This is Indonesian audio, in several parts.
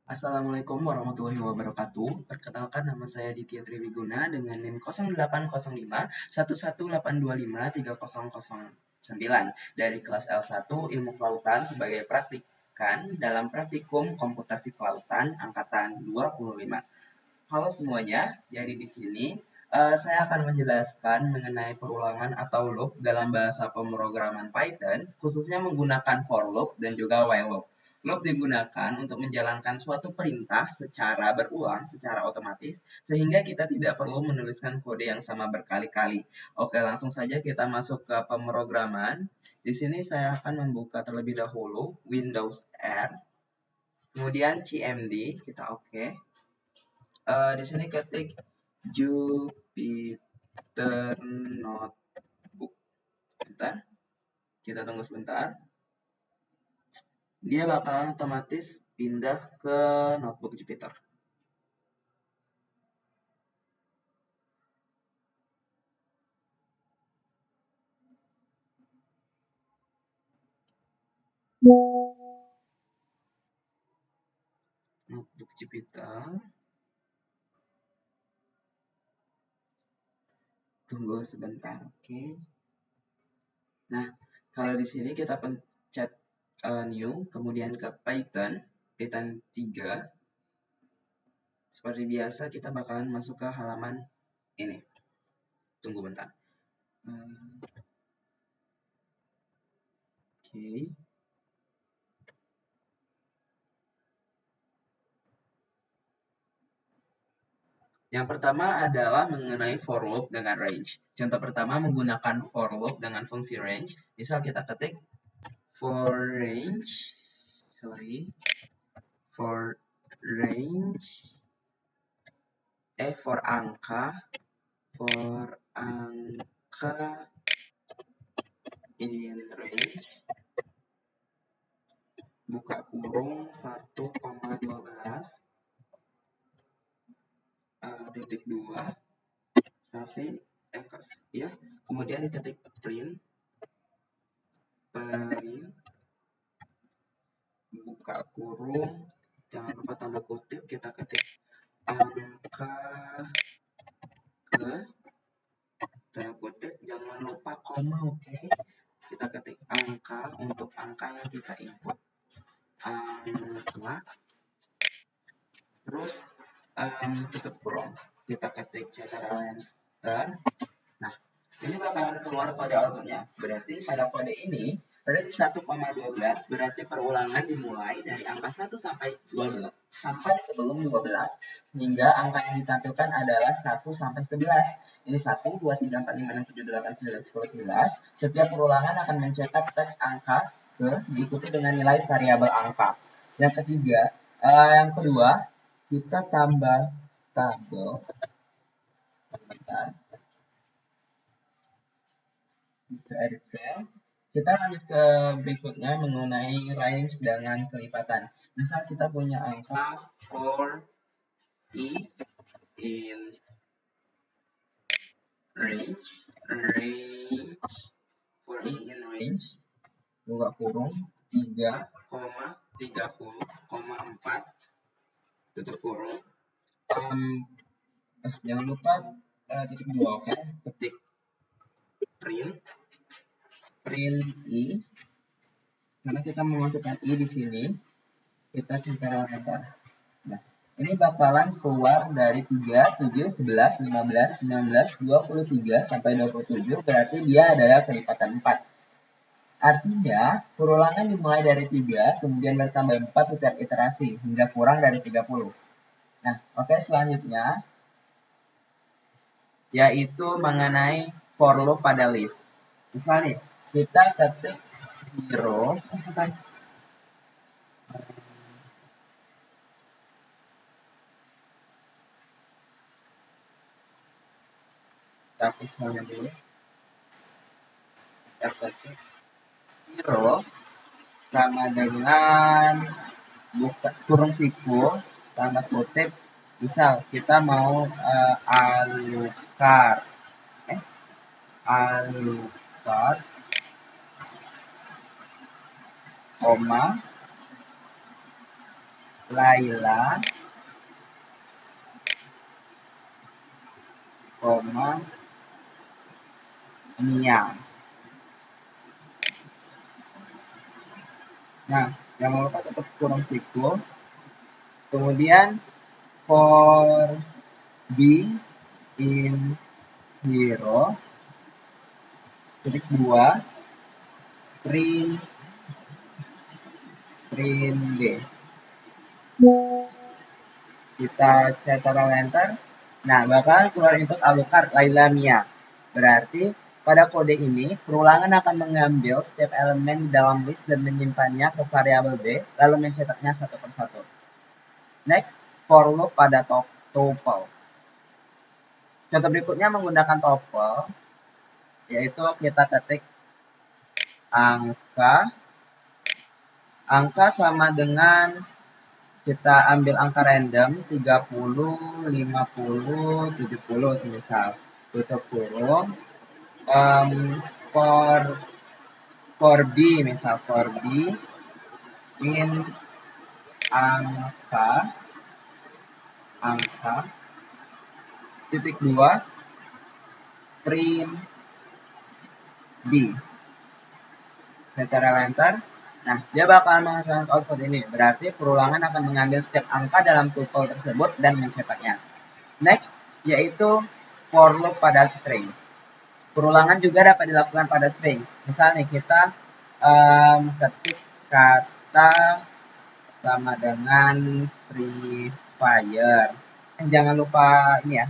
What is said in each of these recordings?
Assalamualaikum warahmatullahi wabarakatuh. Perkenalkan nama saya Ditya Triwiguna dengan NIM 0805 dari kelas L1 Ilmu Kelautan sebagai praktikan dalam praktikum komputasi kelautan angkatan 25. Halo semuanya, jadi di sini saya akan menjelaskan mengenai perulangan atau loop dalam bahasa pemrograman Python, khususnya menggunakan for loop dan juga while loop. Loop digunakan untuk menjalankan suatu perintah secara berulang, secara otomatis, sehingga kita tidak perlu menuliskan kode yang sama berkali-kali. Oke, langsung saja kita masuk ke pemrograman. Di sini saya akan membuka terlebih dahulu Windows R, kemudian CMD, kita oke. Di sini ketik Jupyter Notebook. Bentar, kita tunggu sebentar. Dia bakalan otomatis pindah ke notebook Jupyter. Notebook Jupyter. Tunggu sebentar, oke. Nah, kalau di sini kita pencet new, kemudian ke Python 3. Seperti biasa kita bakalan masuk ke halaman ini. Tunggu bentar. Oke. Yang pertama adalah mengenai for loop dengan range. Contoh pertama menggunakan for loop dengan fungsi range. Misal kita ketik for range, for range, for angka in range, buka kurung 1,12 titik 2 kasih ya, kemudian diketik print, buka kurung, jangan lupa tanda kutip, kita ketik angka ke tanda kutip, jangan lupa koma, oke. Kita ketik angka untuk angka yang kita input, angka, terus tutup kurung, kita ketik ctrl enter. Nah, ini bakalan keluar kode outputnya. Berarti pada kode ini range 1,12 berarti perulangan dimulai dari angka 1 sampai 12 sampai sebelum 12, sehingga angka yang ditampilkan adalah 1 sampai 11. Ini 1, 2, 3, 4, 5, 6, 7, 8, 9, 10, 11. Setiap perulangan akan mencetak teks angka ke diikuti dengan nilai variabel angka. Yang kedua, kita tambah tabel. Bisa edit cell. Kita lanjut ke berikutnya mengenai range dengan kelipatan. Misal kita punya angka for i in range, for i in range, buka kurung 3,30,4 tutup kurung. Jangan lupa titik 2, oke. Ketik print i, karena kita memasukkan i di sini, kita ctrl enter. Nah, ini bakalan keluar dari 3, 7, 11, 15, 19, 23 sampai 27, berarti dia adalah kelipatan 4. Artinya, perulangan dimulai dari 3, kemudian bertambah 4 setiap iterasi, hingga kurang dari 30. Nah, oke, selanjutnya yaitu mengenai for loop pada list. Misalnya, kita ketik 0, tapi misalnya dulu, kita ketik 0 sama dengan buka kurung siku, tanda kutip, misal kita mau alukar, koma Laila, koma, Mia. Nah, jangan lupa tetap kurung siku. Kemudian for B in hero, titik 2, print B. Kita cetak enter. Nah, bakal keluar input Alucard Laila Mia. Berarti pada kode ini, perulangan akan mengambil setiap elemen di dalam list dan menyimpannya ke variabel B, lalu mencetaknya satu persatu. Next, for loop pada tuple. Contoh berikutnya menggunakan tuple, yaitu kita ketik angka sama dengan kita ambil angka random 30, 50, 70 semisal. Tutup kurung. For B misal for B in angka titik 2 print B. Secara enter. Nah, dia bakal menghasilkan output ini. Berarti perulangan akan mengambil setiap angka dalam tuple tersebut dan mencetaknya. Next, yaitu for loop pada string. Perulangan juga dapat dilakukan pada string. Misal nih, kita ketik kata sama dengan Free Fire. Jangan lupa ini ya,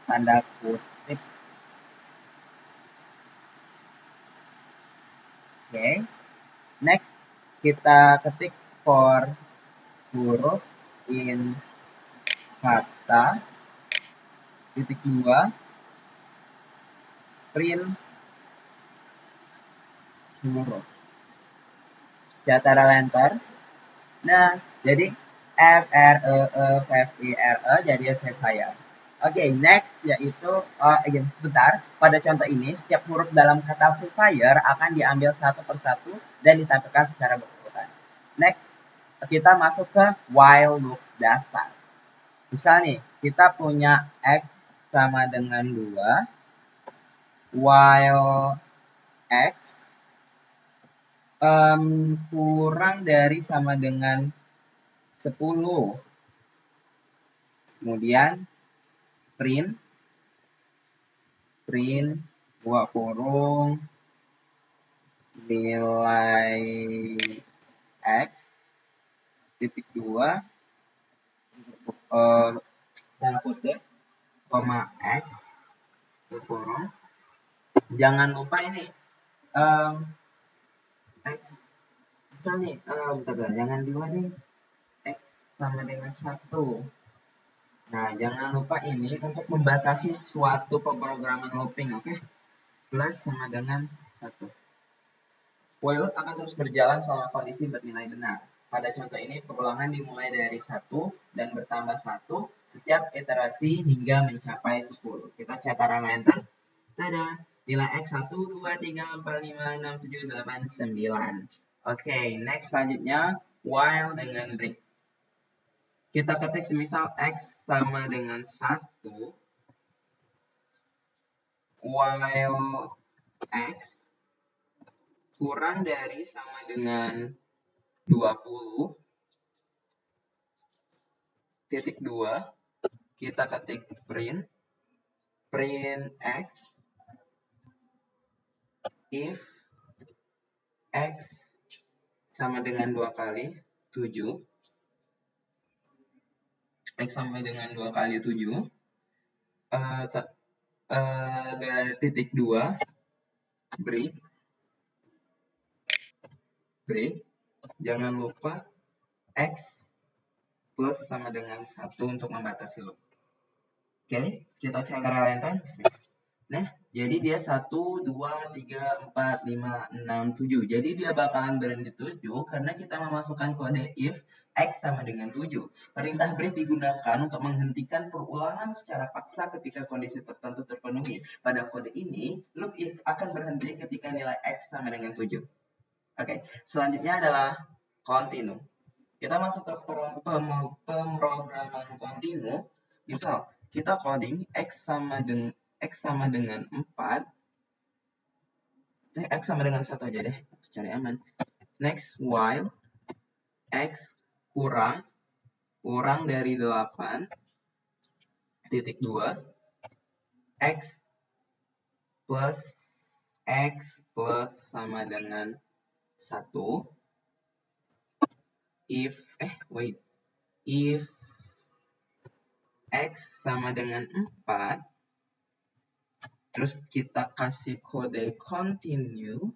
tanda kutip. Oke. Next, kita ketik for huruf in kata titik 2 print huruf. Cara enter. Nah, jadi F R E E F I R E jadi Free Fire. Oke, next yaitu sebentar. Pada contoh ini, setiap huruf dalam kata Free Fire akan diambil satu persatu dan ditampilkan secara berurutan. Next, kita masuk ke while loop dasar. Misal nih, kita punya X sama dengan 2, while X kurang dari sama dengan 10. Kemudian print buka kurung nilai X titik 2 tanda kutip koma X kurung. Jangan lupa ini X misal nih jangan 2 nih, X sama dengan 1. Nah, jangan lupa ini untuk membatasi suatu pemrograman looping, oke? Plus sama dengan 1. While loop akan terus berjalan selama kondisi bernilai benar. Pada contoh ini, perulangan dimulai dari 1 dan bertambah 1 setiap iterasi hingga mencapai 10. Kita cetak run enter. Tada! Nilai X 1, 2, 3, 4, 5, 6, 7, 8, 9. Oke, next selanjutnya while dengan break. Kita ketik semisal X sama dengan 1, while X kurang dari sama dengan 20, titik 2, kita ketik print X if X sama dengan 2 kali 7, X sama dengan 2 kali 7, titik 2, break, jangan lupa X plus sama dengan 1 untuk membatasi loop. Oke, kita cek enter. Nah, jadi dia 1, 2, 3, 4, 5, 6, 7. Jadi dia bakalan berhenti 7 karena kita memasukkan kode if X sama dengan 7. Perintah break digunakan untuk menghentikan perulangan secara paksa ketika kondisi tertentu terpenuhi. Pada kode ini, loop if akan berhenti ketika nilai X sama dengan 7. Oke, selanjutnya adalah continue. Kita masuk ke pemrograman kontinu. Misal kita coding x sama dengan 4. X sama dengan 1 aja deh, cari aman. Next, while x kurang dari 8 titik 2 x plus sama dengan 1 if x sama dengan 4, terus kita kasih kode continue,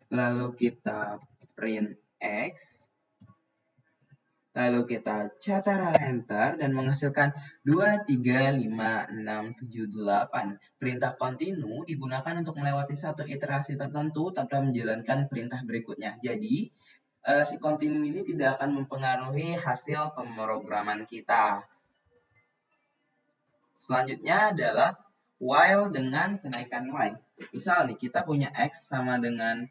lalu kita print x, lalu kita ctrl enter dan menghasilkan 2, 3, 5, 6, 7, 8. Perintah continue digunakan untuk melewati satu iterasi tertentu tanpa menjalankan perintah berikutnya. Jadi, si continue ini tidak akan mempengaruhi hasil pemrograman kita. Selanjutnya adalah while dengan kenaikan nilai. Misal nih, kita punya x sama dengan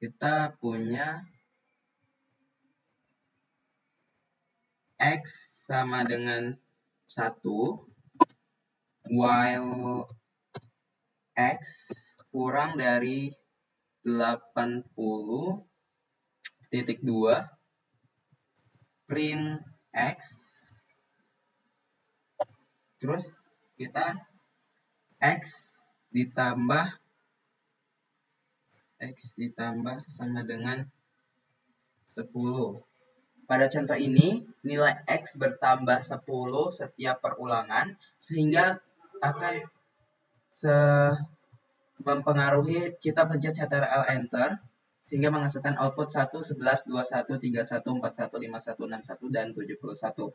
kita punya x sama dengan 1 while x kurang dari 80.2 print x, terus kita x ditambah sama dengan 10. Pada contoh ini, nilai x bertambah 10 setiap perulangan, sehingga akan mempengaruhi kita pencet ctrl enter, sehingga menghasilkan output 1, 11, 21, 31, 41, 51, 61, dan 71.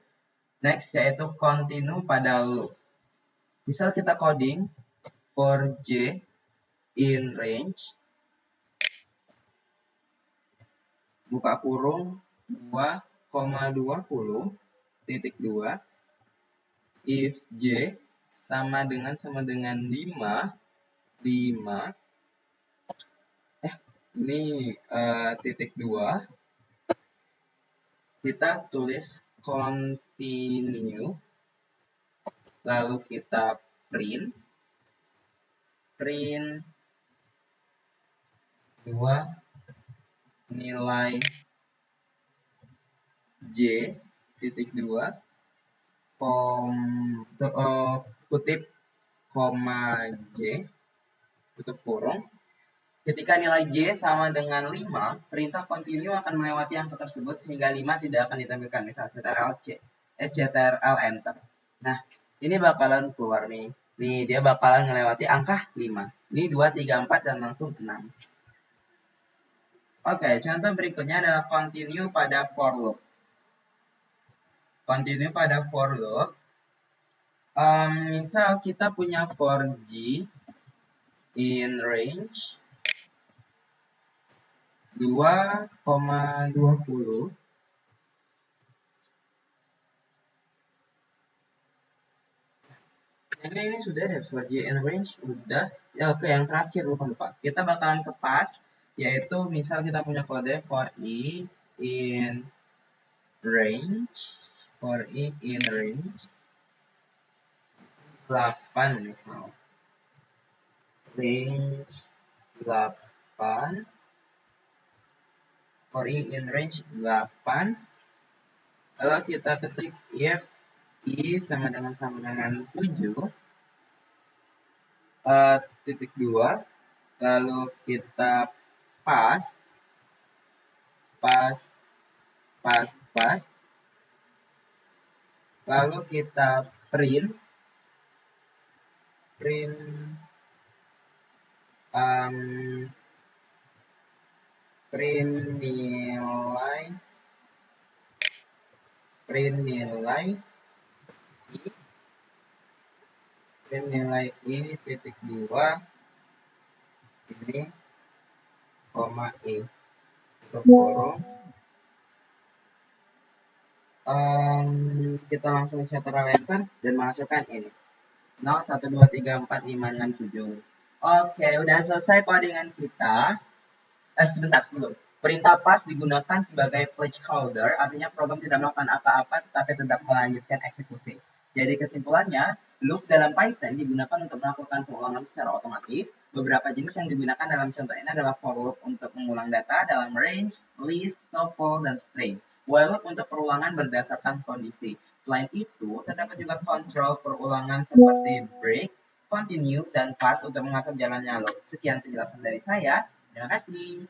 Next, yaitu continue pada loop. Misal kita coding for j in range, buka kurung 2,20 titik 2 if j sama dengan 5 ini titik 2, kita tulis continue, lalu kita print 2 nilai j titik 2 kutip koma j tutup kurung. Ketika nilai j sama dengan 5, perintah continue akan melewati angka tersebut sehingga 5 tidak akan ditampilkan. Misal ctrl enter. Nah, ini bakalan keluar nih. Nih, dia bakalan melewati angka 5. Ini 2, 3, 4 dan langsung 6. Oke, contoh berikutnya adalah continue pada for loop. Continue pada for loop. Misal kita punya for j in range 2,20. Ini sudah ada for j in range udah. Ya, oke, yang terakhir lupa. Kita bakalan ke pass, yaitu misal kita punya kode for i in range 8 misal. Range 8 for i in range 8, lalu kita ketik if i sama dengan 7 titik 2, lalu kita pass, lalu kita print nilai i titik 2 ini koma i tutup kurung. Kita langsung ctrl enter dan menghasilkan ini 0, 1, 2, 3, 4, 5, 6, 7. Oke, udah selesai codingan kita. Sebentar sebelum Perintah pass digunakan sebagai placeholder, artinya program tidak melakukan apa-apa tetapi tetap melanjutkan eksekusi. Jadi kesimpulannya, loop dalam Python digunakan untuk melakukan pengulangan secara otomatis. Beberapa jenis yang digunakan dalam contoh ini adalah for loop untuk mengulang data dalam range, list, tuple, dan string. While loop untuk perulangan berdasarkan kondisi. Selain itu, terdapat juga control perulangan seperti break, continue, dan pass untuk mengatur jalannya loop. Sekian penjelasan dari saya. Terima kasih.